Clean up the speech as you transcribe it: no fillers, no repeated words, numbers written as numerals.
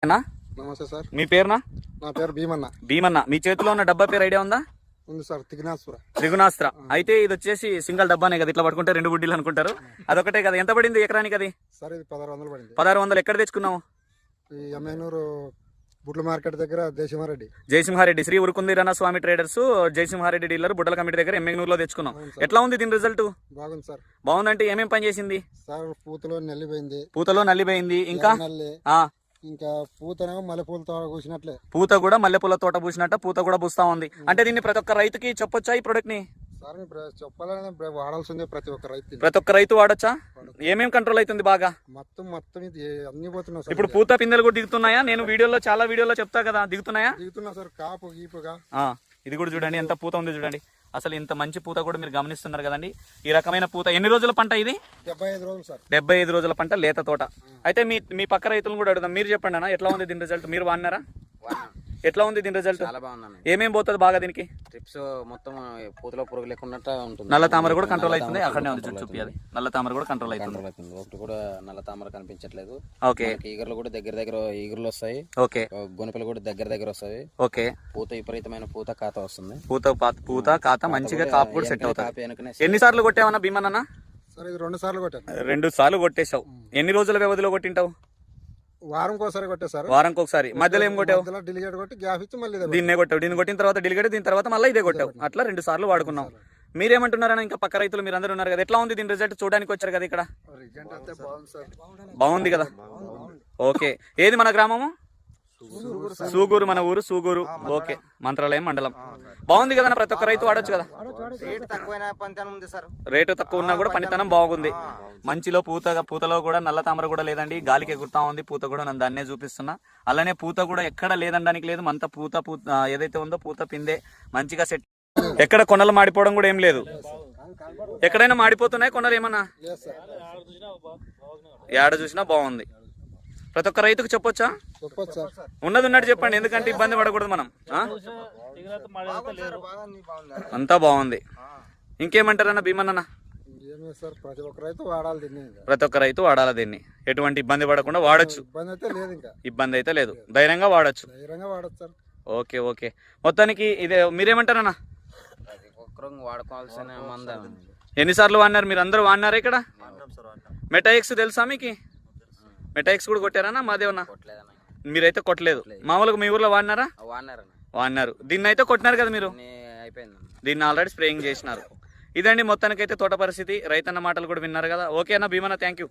నమస్తే సార్. మీ పేరునా? నా పేరు భీమన్న. భీమన్న, మీ చేతిలో ఉన్న డబ్బా పేరు ఐడియా ఉందా? ఉంది సార్, త్రిగుణాస్త్ర. అయితే ఇది వచ్చేసి సింగిల్ డబ్బానే కదా, ఇట్లా పట్టుకుంటే 2 గుడ్డీలు అనుకుంటారు, అదొకటే కదా. ఎంత పడింది ఎకరానికి అది? సార్ ఇది 1600 పడింది. 1600. ఎక్కడ తెచ్చుకున్నావు? ఈ ఎమ్మెనూరు బుడ్ల మార్కెట్ దగ్గర జయసింహారెడ్డి శ్రీ ఉరుకుందిరన్న స్వామి ట్రేడర్స్ జయసింహారెడ్డి డీలర్ బుడ్డల కమిటీ దగ్గర ఎమ్మెనూరులో తెచ్చుకున్నాం. ఎట్లా ఉంది దీని రిజల్ట్? బాగుంది సార్. బాగుందంటే ఏమేం పని చేసింది సార్? పూతలో నల్లిపోయింది. ఇంకా ఇంకా పూతనేమో మల్లెపూల తోట పూసినట్లే, పూత కూడా మల్లెపూల తోట పూసినట్టు పూత కూడా పూస్తా ఉంది. అంటే దీన్ని ప్రతి ఒక్క రైతుకి చెప్పొచ్చా ఈ ప్రొడక్ట్ ని? సార్ చెప్పాలని వాడాల్సిందే ప్రతి ఒక్క రైతు వాడొచ్చా? ఏమేం కంట్రోల్ అవుతుంది బాగా? మొత్తం అన్ని పోతున్నాయి. ఇప్పుడు పూత పిందెలు కూడా దిగుతున్నాయా? నేను చాలా వీడియోలో చెప్తా కదా, దిగుతున్నాయా? దిగుతున్నా సార్. కాపు గీపుగా ఇది కూడా చూడండి, ఎంత పూత ఉంది చూడండి. అసలు ఇంత మంచి పూత కూడా మీరు గమనిస్తున్నారు కదండి. ఈ రకమైన పూత. ఎన్ని రోజుల పంట ఇది? 75 రోజులు సార్. 75 రోజుల పంట, లేత తోట. అయితే మీ పక్క రైతులను కూడా అడుగుదాం. మీరు చెప్పండి అన్న, ఎట్లా ఉంది దీని రిజల్ట్? మీరు వాడినారా? ఎట్లా ఉంది దీని రిజల్ట్? ఏమేం పోతుంది బాగా దీనికి? ట్రిప్స్ మొత్తం పూతలో పురుగు లేకుండా ఉంటుంది. నల్ల తామర కూడా కంట్రోల్ అవుతుంది. అక్కడనే ఉంది చూపి, నల్ల తామర కూడా కంట్రోల్ అవుతుంది. ఒకటి కూడా నల్ల తామర కనిపించట్లేదు. ఓకే. ఈగర్లు కూడా దగ్గర ఈగర్లు వస్తాయి. ఓకే. గొనపలు కూడా దగ్గర వస్తాయి. ఓకే. పూత విపరీతమైన పూత కాత వస్తుంది. పూత కాత మంచిగా కాపు కూడా సెట్ అవుతుంది. ఎన్నిసార్లు కొట్టావన్నా భీమన్న? సార్ ఇది 2 సార్లు కొట్టాను. 2 సార్లు కొట్టేశావు. ఎన్ని రోజుల వ్యవధిలో కొట్టింటావు? వారంకోసారి కొట్టే సార్. వారంకి ఒకసారి. మధ్యలో ఏం కొట్టావు? డిలిగేట్ కొట్టి గ్యాప్ ఇచ్చి మళ్ళీ దీన్నే కొట్టావు. దీన్ని కొట్టిన తర్వాత డిలిగేట్, దీని తర్వాత మళ్ళీ ఇదే కొట్టావు. అట్లా 2 సార్లు వాడుకున్నావు. మీరేమంటున్నారన్నా? ఇంకా పక్క రైతులు మీరు అందరూ ఉన్నారు కదా, ఎట్లా ఉంది దీని రిజల్ట్? చూడడానికి వచ్చారు కదా ఇక్కడ. బాగుంది కదా. ఓకే. ఏది మన గ్రామము? సూగూరు. మన ఊరు సూగూరు. ఓకే. మంత్రాలయం మండలం. బాగుంది కదా, ప్రతి ఒక్క రైతు వాడొచ్చు కదా. రేటు తక్కువ ఉన్నా కూడా పనితనం బాగుంది. మంచిలో పూతలో కూడా నల్ల తామర కూడా లేదండి. గాలికి ఎగురుతా ఉంది పూత కూడా. నన్ను దాన్నే చూపిస్తున్నా. అలానే పూత కూడా ఎక్కడ లేదనడానికి లేదు. అంత పూత ఏదైతే ఉందో పూత పిందే మంచిగా సెట్. ఎక్కడ కొనలు మాడిపోవడం కూడా ఏం లేదు. ఎక్కడైనా మాడిపోతున్నాయి కొనలు ఏమన్నా? ఏడ చూసినా బాగుంది. ప్రతి ఒక్క రైతుకు చెప్పొచ్చా? ఉన్నది ఉన్నట్టు చెప్పండి, ఎందుకంటే ఇబ్బంది పడకూడదు మనం. అంతా బాగుంది. ఇంకేమంటారన్న భీమన్న? ప్రతి ఒక్క రైతు వాడాలి దీన్ని. ఎటువంటి ఇబ్బంది పడకుండా వాడచ్చు. ఇబ్బంది అయితే లేదు. ధైర్యంగా వాడచ్చు. ఓకే. ఓకే. మొత్తానికి ఇదే. మీరేమంటారన్నా? వాడుకోవాల్సిన ఎన్నిసార్లు వాడినారు? మీరు అందరూ వాడినారా ఇక్కడ? మెటాఎక్స్ తెలుసా మీకు? మెటాఎక్స్ కూడా కొట్టారన్నా? మాదేవన్నా? మీరైతే కొట్టలేదు. మామూలుగా మీ ఊర్లో వాడినారా? వాడినారు. దీన్ని అయితే కొట్టినారు కదా మీరు? దీన్ని ఆల్రెడీ స్ప్రేయింగ్ చేసినారు. ఇదండి మొత్తానికైతే తోట పరిస్థితి. రైతన్న మాటలు కూడా విన్నారు కదా. ఓకే అన్న భీమన్న, థ్యాంక్ యూ.